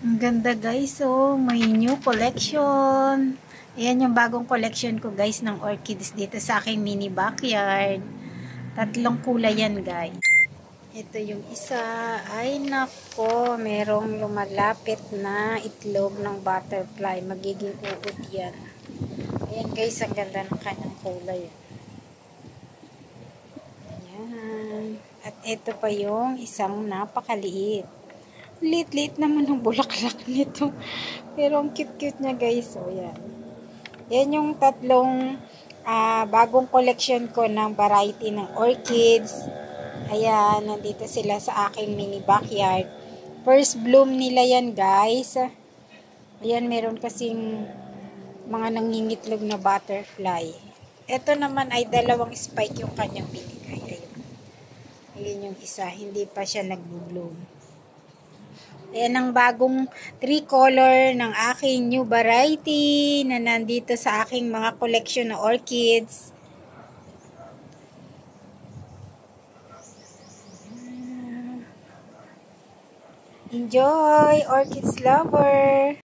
Ang ganda guys, oh, may new collection. Ayan yung bagong collection ko guys ng orchids dito sa aking mini backyard. Tatlong kulay yan guys. Ito yung isa. Ay nako, merong lumalapit na itlog ng butterfly. Magiging uod yan. Ayan guys, ang ganda ng kanyang kulay. Ayan. At ito pa yung isang napakaliit. Liit-liit naman ang bulaklak nito. Pero ang cute-cute niya guys. So, yan. Yan yung tatlong bagong collection ko ng variety ng orchids. Ayan, nandito sila sa aking mini backyard. First bloom nila yan guys. Ayan, meron kasing mga nangingitlog na butterfly. Ito naman ay dalawang spike yung kanyang binigay. Ayun. Ayun yung isa. Hindi pa siya nag-bloom. Ayan ang bagong tricolor ng aking new variety na nandito sa aking mga collection na orchids. Enjoy, orchids lover!